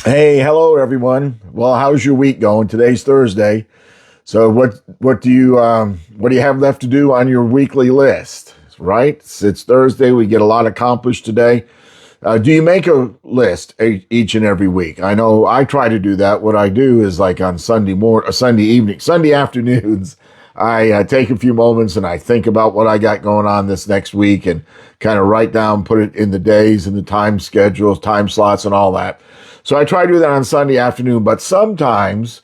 Hey, hello everyone. Well, how's your week going? Today's Thursday. So what do you have left to do on your weekly list? Right? It's Thursday. We get a lot accomplished today. Do you make a list each and every week? I know I try to do that. What I do is like on Sunday evening, Sunday afternoons, I take a few moments and I think about what I got going on this next week and kind of write down, put it in the days and the time schedules, time slots, and all that. So I try to do that on Sunday afternoon, but sometimes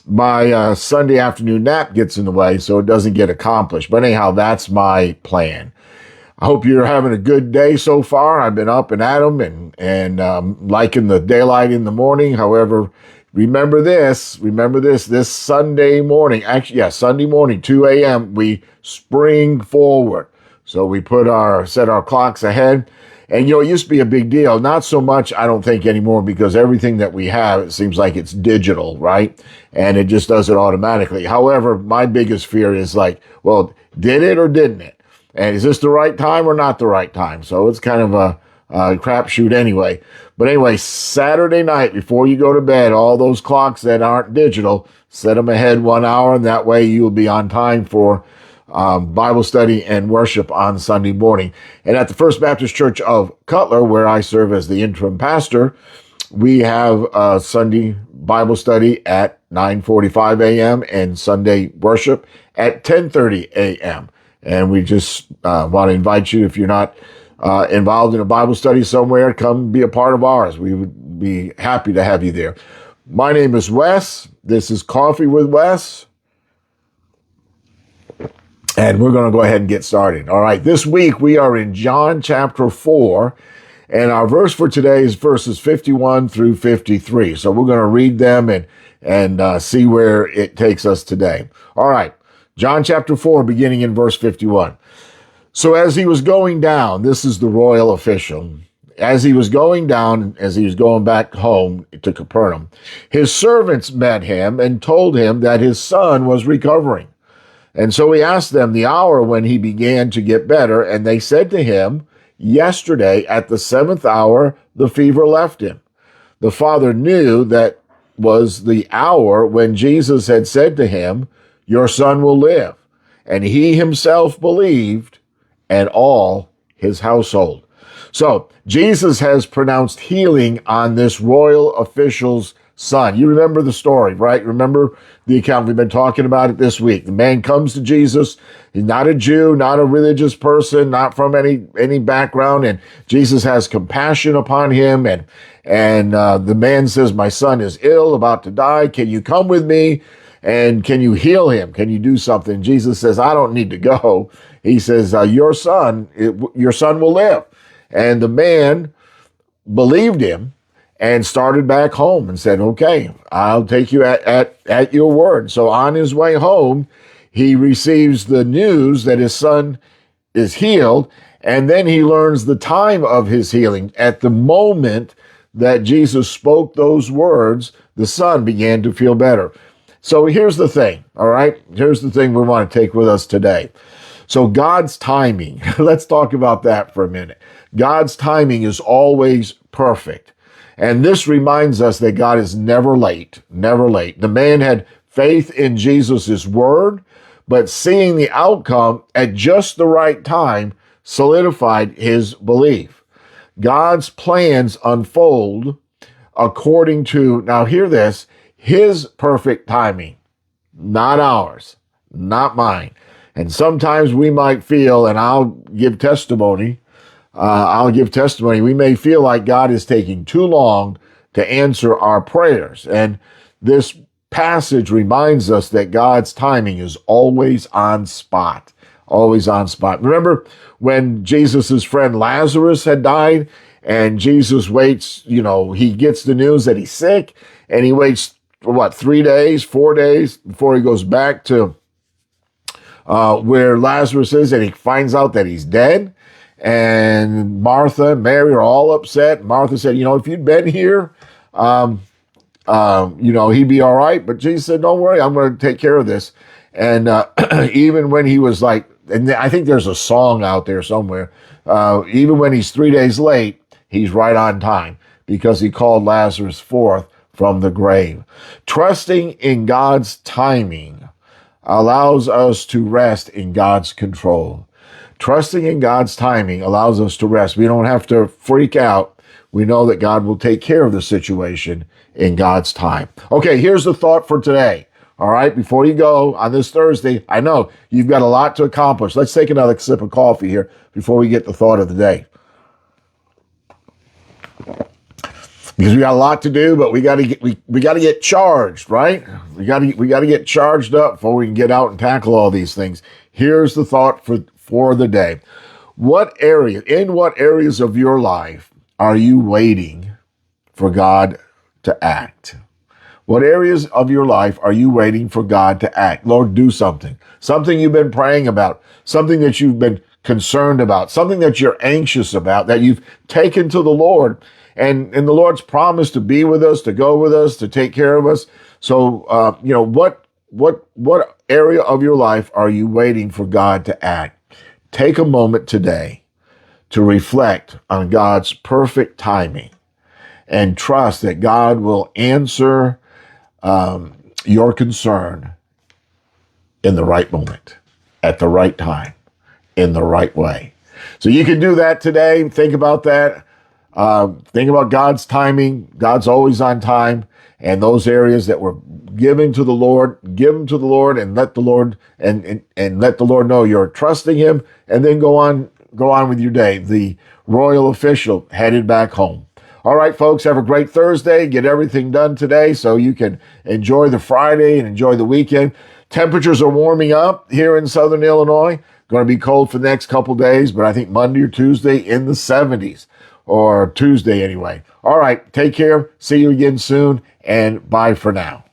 my Sunday afternoon nap gets in the way, so it doesn't get accomplished. But anyhow, that's my plan. I hope you're having a good day so far. I've been up and at 'em and liking the daylight in the morning. However, this Sunday morning, actually, yeah, Sunday morning, 2 a.m., we spring forward. So we set our clocks ahead. And, it used to be a big deal. Not so much, I don't think, anymore, because everything that we have, it seems like it's digital, right? And it just does it automatically. However, my biggest fear is like, well, did it or didn't it? And is this the right time or not the right time? So it's kind of a crapshoot anyway. But anyway, Saturday night before you go to bed, all those clocks that aren't digital, set them ahead 1 hour, and that way you'll be on time for Bible study and worship on Sunday morning. And at the First Baptist Church of Cutler, where I serve as the interim pastor, we have Sunday Bible study at 9:45 a.m. and Sunday worship at 10:30 a.m. And we just want to invite you, if you're not involved in a Bible study somewhere, come be a part of ours. We would be happy to have you there. My name is Wes. This is Coffee with Wes. And we're going to go ahead and get started. All right, this week we are in John chapter 4, and our verse for today is verses 51 through 53. So we're going to read them and see where it takes us today. All right, John chapter 4, beginning in verse 51. So as he was going down, this is the royal official, as he was going back home to Capernaum, his servants met him and told him that his son was recovering. And so he asked them the hour when he began to get better, and they said to him, yesterday at the 7th hour, the fever left him. The father knew that was the hour when Jesus had said to him, your son will live. And he himself believed, and all his household. So Jesus has pronounced healing on this royal official's son. You remember the story, right? Remember the account. We've been talking about it this week. The man comes to Jesus. He's not a Jew, not a religious person, not from any background. And Jesus has compassion upon him. And the man says, my son is ill, about to die. Can you come with me? And can you heal him? Can you do something? Jesus says, I don't need to go. He says, your son will live. And the man believed him and started back home and said, okay, I'll take you at your word. So on his way home, he receives the news that his son is healed, and then he learns the time of his healing. At the moment that Jesus spoke those words, the son began to feel better. So here's the thing, all right? Here's the thing we want to take with us today. So God's timing, let's talk about that for a minute. God's timing is always perfect. And this reminds us that God is never late, never late. The man had faith in Jesus' word, but seeing the outcome at just the right time solidified his belief. God's plans unfold according to, now hear this, his perfect timing, not ours, not mine. And sometimes we might feel, and I'll give testimony, we may feel like God is taking too long to answer our prayers. And this passage reminds us that God's timing is always on spot, always on spot. Remember when Jesus' friend Lazarus had died, and Jesus waits, he gets the news that he's sick, and he waits, 3 days, 4 days before he goes back to where Lazarus is, and he finds out that he's dead. And Martha and Mary are all upset. Martha said, if you'd been here, he'd be all right. But Jesus said, don't worry, I'm going to take care of this. And even when he was like, and I think there's a song out there somewhere, even when he's 3 days late, he's right on time, because he called Lazarus forth from the grave. Trusting in God's timing allows us to rest in God's control. Trusting in God's timing allows us to rest. We don't have to freak out. We know that God will take care of the situation in God's time. Okay, here's the thought for today. All right, before you go on this Thursday, I know you've got a lot to accomplish. Let's take another sip of coffee here before we get the thought of the day. Because we got a lot to do, but we got to get charged, right? We got to get charged up before we can get out and tackle all these things. Here's the thought for the day. In what areas of your life are you waiting for God to act? What areas of your life are you waiting for God to act? Lord, do something. Something you've been praying about, something that you've been concerned about, something that you're anxious about, that you've taken to the Lord. And the Lord's promised to be with us, to go with us, to take care of us. So, what area of your life are you waiting for God to act? Take a moment today to reflect on God's perfect timing and trust that God will answer your concern in the right moment, at the right time, in the right way. So you can do that today. Think about that. Think about God's timing. God's always on time. And those areas that were given to the Lord, give them to the Lord, and let the Lord and let the Lord know you're trusting him, and then go on with your day. The royal official headed back home. All right, folks, have a great Thursday. Get everything done today so you can enjoy the Friday and enjoy the weekend. Temperatures are warming up here in Southern Illinois. Going to be cold for the next couple days, but I think Monday or Tuesday in the 70s, or Tuesday anyway. All right, take care. See you again soon, and bye for now.